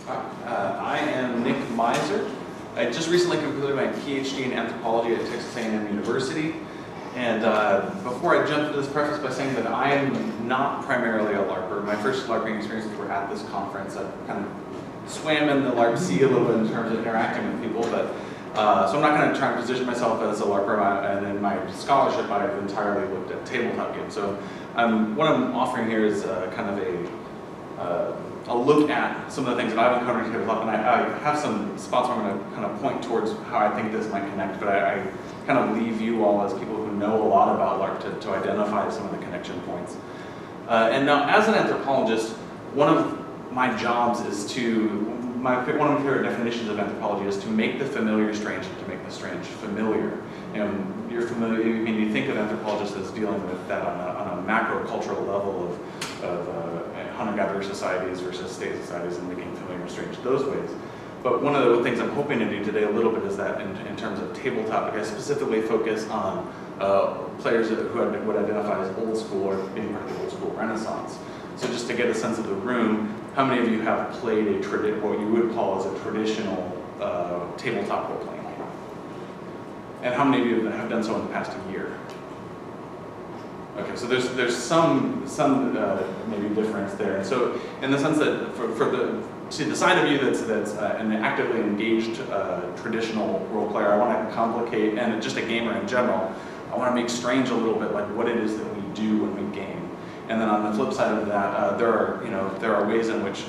I am Nick Mizer. I just recently completed my PhD in anthropology at Texas A&M University. And before I jump into this, preface by saying that I am not primarily a LARPer. My first LARPing experiences were at this conference. I kind of swam in the LARP sea a little bit in terms of interacting with people, but so I'm not going to try and position myself as a LARPer. And in my scholarship, I've entirely looked at tabletop games. So what I'm offering here is kind of a look at some of the things that I've encountered in tabletop, and I have some spots where I'm going to kind of point towards how I think this might connect, but I kind of leave you all as people who know a lot about LARP to identify some of the connection points. And now, as an anthropologist, one of my jobs is one of my favorite definitions of anthropology is to make the familiar strange and to make the strange familiar. And you're familiar, I mean, you think of anthropologists as dealing with that on a macro cultural level of hunter-gatherer societies versus state societies and making familiar and strange those ways. But one of the things I'm hoping to do today a little bit is that in terms of tabletop, I specifically focus on players who would identify as old school or being part of the old school renaissance. So just to get a sense of the room, how many of you have played what you would call as a traditional tabletop role-playing game? And how many of you have done so in the past year? Okay, so there's some maybe difference there. And so in the sense that to the side of you that's an actively engaged traditional role player, I want to complicate, and just a gamer in general, I want to make strange a little bit like what it is that we do when we game. And then on the flip side of that, there are ways in which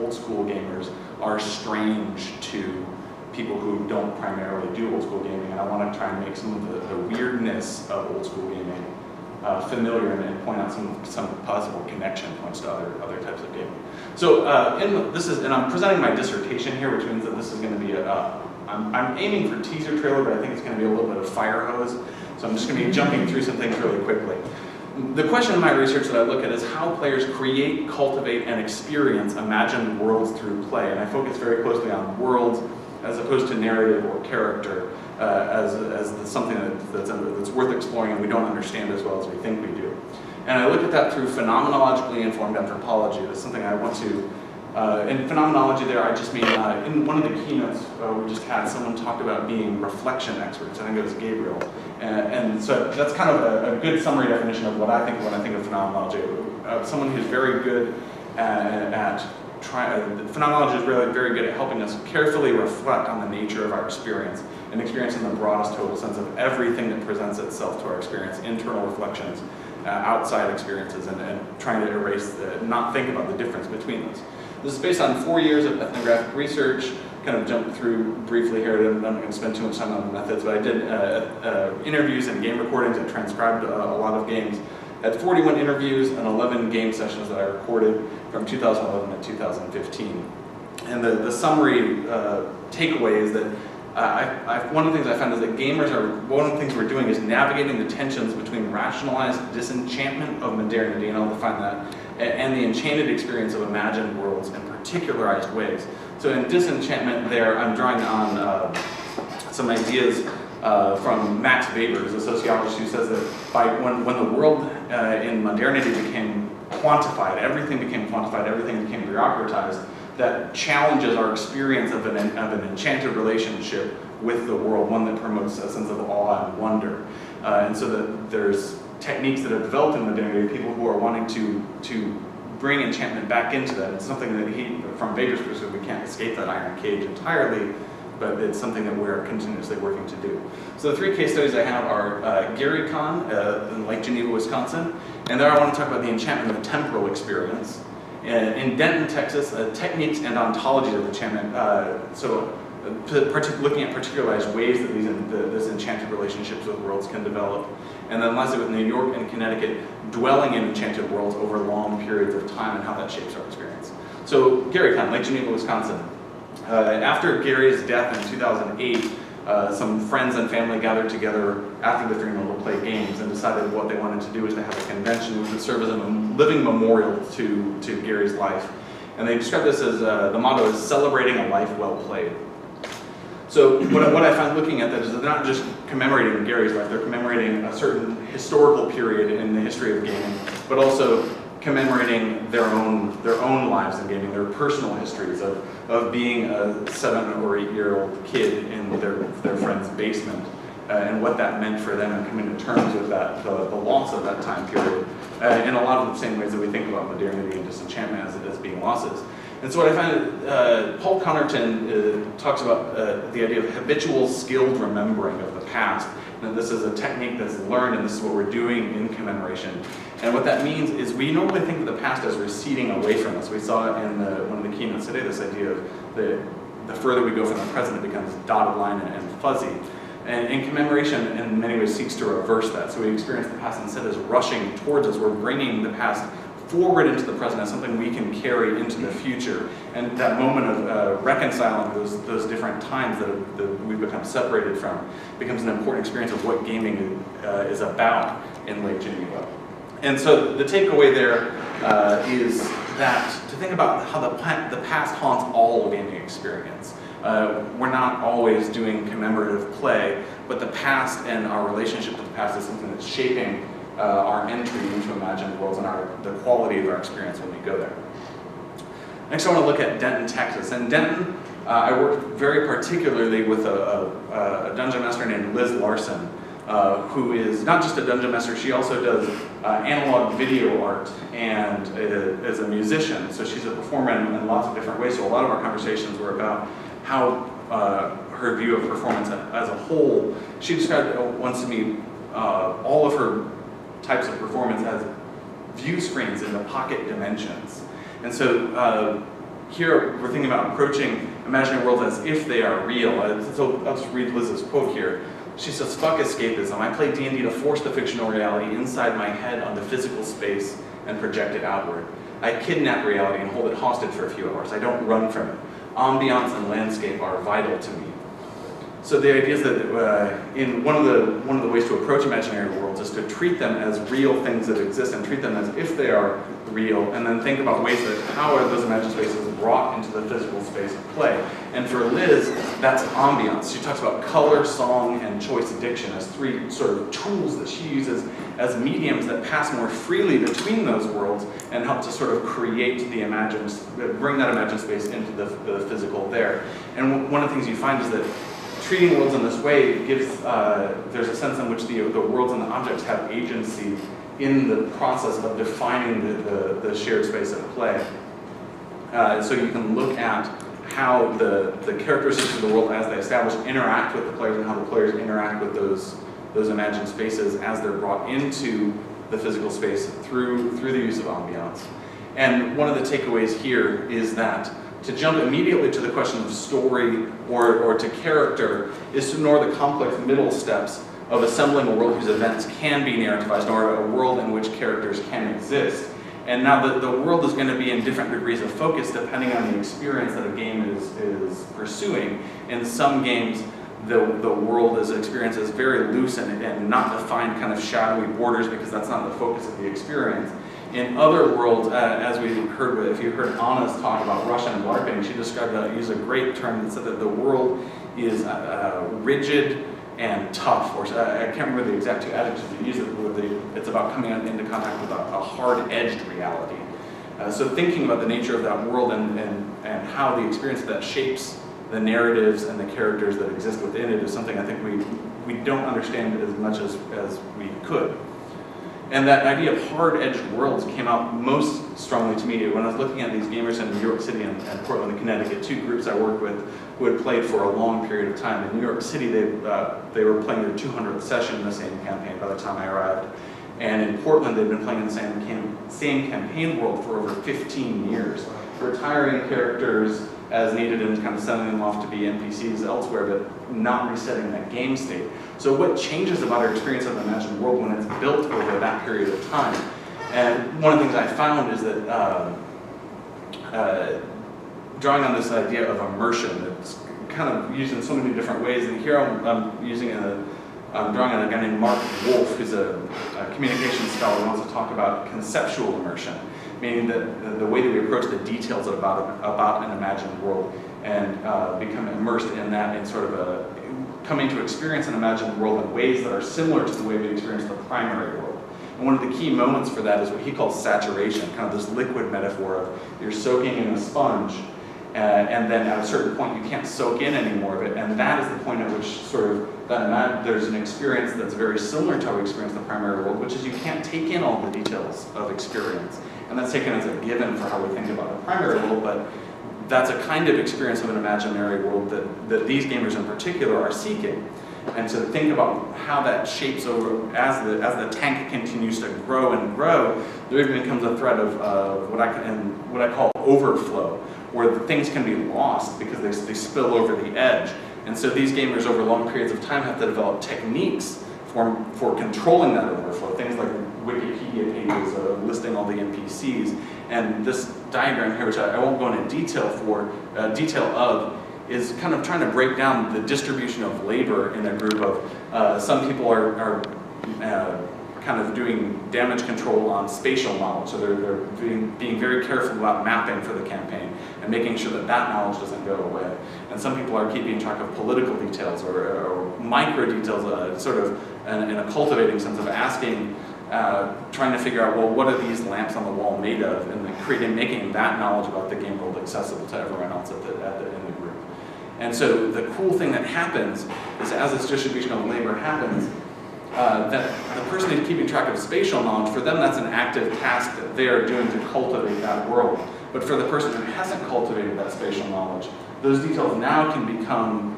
old school gamers are strange to people who don't primarily do old school gaming, and I want to try and make some of the weirdness of old school gaming familiar and point out some possible connection points to other types of gaming. So and I'm presenting my dissertation here, which means that this is going to be I'm aiming for teaser trailer, but I think it's going to be a little bit of fire hose. So I'm just going to be jumping through some things really quickly. The question in my research that I look at is how players create, cultivate, and experience imagined worlds through play, and I focus very closely on worlds as opposed to narrative or character as something that's worth exploring and we don't understand as well as we think we do. And I look at that through phenomenologically informed anthropology. That's something I want to, in phenomenology there, I just mean, in one of the keynotes we just had, someone talked about being reflection experts. I think it was Gabriel. And so that's kind of a good summary definition of what I think when I think of phenomenology. Someone who's very good phenomenology is really very good at helping us carefully reflect on the nature of our experience, and experience in the broadest total sense of everything that presents itself to our experience, internal reflections, outside experiences, and trying to not think about the difference between those. This is based on 4 years of ethnographic research. Kind of jump through briefly here. I'm not going to spend too much time on the methods, but I did interviews and game recordings. I transcribed a lot of games. I had 41 interviews and 11 game sessions that I recorded from 2011 to 2015. And the summary takeaway is that one of the things I found is that one of the things we're doing is navigating the tensions between rationalized disenchantment of modernity, and I'll define that, and the enchanted experience of imagined worlds in particularized ways. So in Disenchantment there, I'm drawing on some ideas from Max Weber, who's a sociologist, who says that when the world in modernity became quantified, everything became bureaucratized, that challenges our experience of an enchanted relationship with the world, one that promotes a sense of awe and wonder. And so that there's techniques that have developed in modernity, people who are wanting to bring enchantment back into that. It's something that from Weber's perspective, we can't escape that iron cage entirely, but it's something that we're continuously working to do. So the 3 case studies I have are Gary Con in Lake Geneva, Wisconsin, and there I want to talk about the enchantment of temporal experience. In Denton, Texas, techniques and ontologies of enchantment, looking at particularized ways that this enchanted relationships with worlds can develop. And then lastly with New York and Connecticut, dwelling in enchanted worlds over long periods of time and how that shapes our experience. So Gary Con, Lake Geneva, Wisconsin. After Gary's death in 2008, some friends and family gathered together after the funeral to play games and decided what they wanted to do was to have a convention which would serve as a living memorial to Gary's life. And they described this as, the motto is celebrating a life well played. So what I found looking at that is they're not just commemorating Gary's life, they're commemorating a certain historical period in the history of gaming, but also commemorating their own lives in gaming, their personal histories of being a 7 or 8-year-old kid in their friend's basement, and what that meant for them, and coming to terms with that, the loss of that time period, in a lot of the same ways that we think about modernity and disenchantment as being losses. And so what I find, Paul Connerton talks about the idea of habitual skilled remembering of the past. And this is a technique that's learned, and this is what we're doing in commemoration. And what that means is we normally think of the past as receding away from us. We saw in one of the keynotes today, this idea of the further we go from the present, it becomes dotted line and fuzzy. And commemoration, in many ways, seeks to reverse that. So we experience the past instead as rushing towards us. We're bringing the past forward into the present as something we can carry into the future. And that moment of reconciling those different times that we've become separated from becomes an important experience of what gaming is about in Lake Geneva. And so the takeaway there is that to think about how the past haunts all gaming experience. We're not always doing commemorative play, but the past and our relationship to the past is something that's shaping our entry into imagined worlds and the quality of our experience when we go there. Next, I want to look at Denton, Texas. And Denton, I worked very particularly with a dungeon master named Liz Larson, who is not just a dungeon master, she also does analog video art and is a musician. So she's a performer in lots of different ways. So a lot of our conversations were about how her view of performance as a whole. She described once to me all of her types of performance as view screens in the pocket dimensions. And so here we're thinking about approaching imaginary worlds as if they are real. So I'll just read Liz's quote here. She says, "Fuck escapism. I play D&D to force the fictional reality inside my head onto physical space and project it outward. I kidnap reality and hold it hostage for a few hours. I don't run from it. Ambiance and landscape are vital to me." So the idea is that in one of the ways to approach imaginary worlds is to treat them as real things that exist and treat them as if they are real, and then think about ways that how are those imagined spaces brought into the physical space of play. And for Liz, that's ambiance. She talks about color, song, and choice diction as 3 sort of tools that she uses as mediums that pass more freely between those worlds and help to sort of create the bring that imagined space into the physical there. And one of the things you find is that treating worlds in this way gives, there's a sense in which the worlds and the objects have agency in the process of defining the shared space of play. So you can look at how the characteristics of the world as they establish interact with the players and how the players interact with those imagined spaces as they're brought into the physical space through the use of ambiance. And one of the takeaways here is that to jump immediately to the question of story or to character is to ignore the complex middle steps of assembling a world whose events can be narrativized, or a world in which characters can exist. And now the world is going to be in different degrees of focus depending on the experience that a game is pursuing. In some games, the world is experienced as very loose and not defined kind of shadowy borders because that's not the focus of the experience. In other worlds, as we heard, if you heard Anna's talk about Russian LARPing, she used a great term that said that the world is rigid and tough, or I can't remember the exact 2 adjectives they use. It's about coming into contact with a hard-edged reality. So thinking about the nature of that world and how the experience of that shapes the narratives and the characters that exist within it is something I think we don't understand as much as we could. And that idea of hard-edged worlds came out most strongly to me when I was looking at these gamers in New York City and Portland and Connecticut, 2 groups I worked with who had played for a long period of time. In New York City, they were playing their 200th session in the same campaign by the time I arrived. And in Portland, they'd been playing in the same campaign world for over 15 years, retiring characters as needed and kind of sending them off to be NPCs elsewhere, but not resetting that game state. So what changes about our experience of the imagined world when it's built over that period of time? And one of the things I found is that drawing on this idea of immersion, it's kind of used in so many different ways. And here I'm drawing on a guy named Mark Wolf, who's a communications scholar who wants to talk about conceptual immersion, meaning that the way that we approach the details about an imagined world and become immersed in that and sort of coming to experience an imagined world in ways that are similar to the way we experience the primary world. And one of the key moments for that is what he calls saturation, kind of this liquid metaphor of you're soaking in a sponge, and then at a certain point you can't soak in any more of it, and that is the point at which sort of there's an experience that's very similar to how we experience the primary world, which is you can't take in all the details of experience. And that's taken as a given for how we think about the primary world, but that's a kind of experience of an imaginary world that these gamers in particular are seeking. And to think about how that shapes over as the tank continues to grow and grow, there even becomes a threat of what I call overflow, where the things can be lost because they spill over the edge. And so these gamers over long periods of time have to develop techniques for controlling that overflow, things like Wikipedia pages listing all the NPCs. And this diagram here, which I won't go into detail of, is kind of trying to break down the distribution of labor in a group of, some people are kind of doing damage control on spatial knowledge, so they're being very careful about mapping for the campaign and making sure that knowledge doesn't go away. And some people are keeping track of political details or micro details, sort of in a cultivating sense of asking, trying to figure out, well, what are these lamps on the wall made of, and then making that knowledge about the game world accessible to everyone else in the group. And so the cool thing that happens is as this distribution of labor happens, that the person who's keeping track of spatial knowledge, for them that's an active task that they are doing to cultivate that world. But for the person who hasn't cultivated that spatial knowledge, those details now can become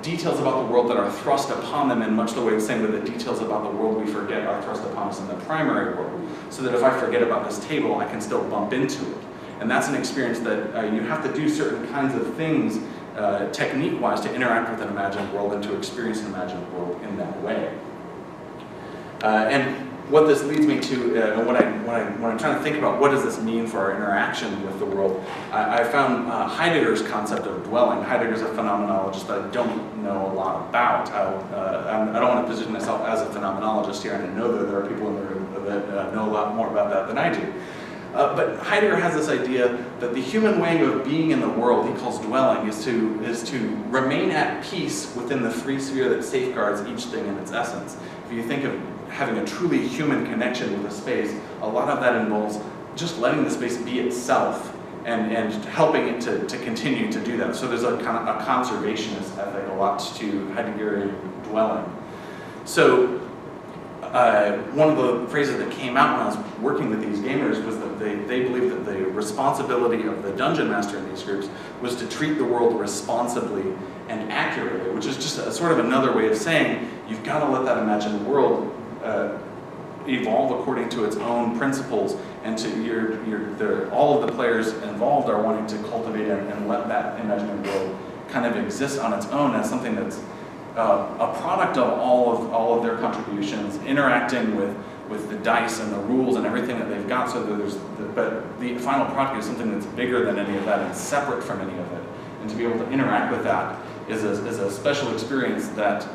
details about the world that are thrust upon them in much the way the same way that details about the world we forget are thrust upon us in the primary world. So that if I forget about this table, I can still bump into it. And that's an experience that you have to do certain kinds of things technique-wise to interact with an imagined world and to experience an imagined world in that way. And what this leads me to, when I'm trying to think about what does this mean for our interaction with the world, I found Heidegger's concept of dwelling. Heidegger's a phenomenologist that I don't know a lot about. I don't want to position myself as a phenomenologist here, and I know that there are people in the room that know a lot more about that than I do. But Heidegger has this idea that the human way of being in the world, he calls dwelling, is to remain at peace within the free sphere that safeguards each thing in its essence. If you think of having a truly human connection with a space, a lot of that involves just letting the space be itself and helping it to continue to do that. So there's a kind of a conservationist ethic a lot to Heideggerian dwelling. So one of the phrases that came out when I was working with these gamers was that they believed that the responsibility of the dungeon master in these groups was to treat the world responsibly and accurately, which is just a sort of another way of saying you've got to let that imagined world evolve according to its own principles, and to all of the players involved are wanting to cultivate and let that imagined world kind of exist on its own as something that's a product of all of their contributions, interacting with the dice and the rules and everything that they've got, so that but the final product is something that's bigger than any of that and separate from any of it. And to be able to interact with that is a special experience that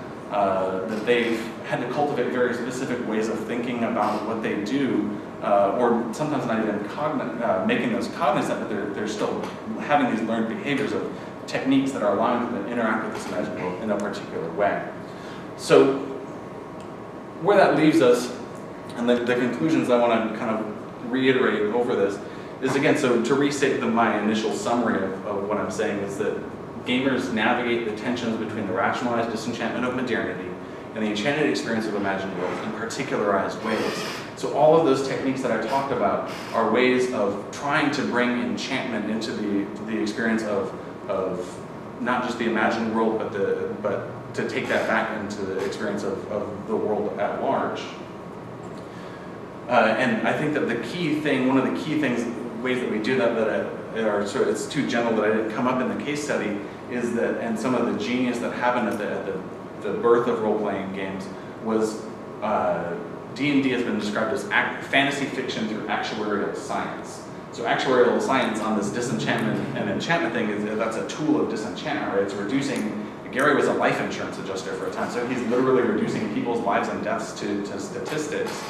they've had to cultivate very specific ways of thinking about what they do, or sometimes not even making those cognizant, but they're still having these learned behaviors of techniques that are allowing them to interact with this imagined world in a particular way. So where that leaves us, and the conclusions I want to kind of reiterate over this, is again, so to restate my initial summary of what I'm saying is that gamers navigate the tensions between the rationalized disenchantment of modernity and the enchanted experience of imagined worlds in particularized ways. So all of those techniques that I talked about are ways of trying to bring enchantment into the experience of not just the imagined world, but to take that back into the experience of the world at large. And I think that the key thing, one of the key ways that we do that are sort of, it's too general that I didn't come up in the case study, is that, and some of the genius that happened at the birth of role-playing games was D&D has been described as fantasy fiction through actuarial science. So actuarial science on this disenchantment and enchantment thing, that's a tool of disenchantment, right? It's reducing, Gary was a life insurance adjuster for a time, so he's literally reducing people's lives and deaths to statistics.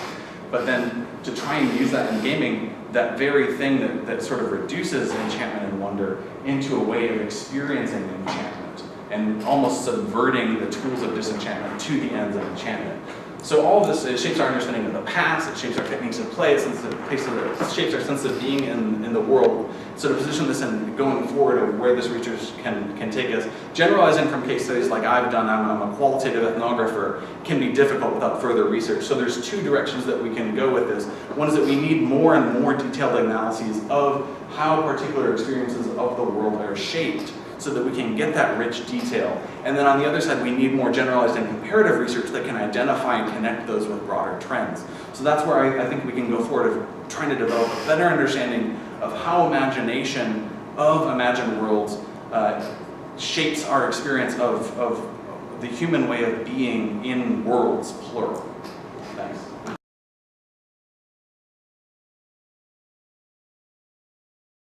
But then to try and use that in gaming, that very thing that sort of reduces enchantment and wonder into a way of experiencing enchantment and almost subverting the tools of disenchantment to the ends of enchantment. So all of this shapes our understanding of the past, it shapes our techniques of play, it shapes our sense of being in the world. So to position this in going forward of where this research can take us, generalizing from case studies like I've done, I'm a qualitative ethnographer, can be difficult without further research. So there's two directions that we can go with this. One is that we need more and more detailed analyses of how particular experiences of the world are shaped, so that we can get that rich detail. And then on the other side, we need more generalized and comparative research that can identify and connect those with broader trends. So that's where I think we can go forward of trying to develop a better understanding of how imagination of imagined worlds shapes our experience of the human way of being in worlds, plural.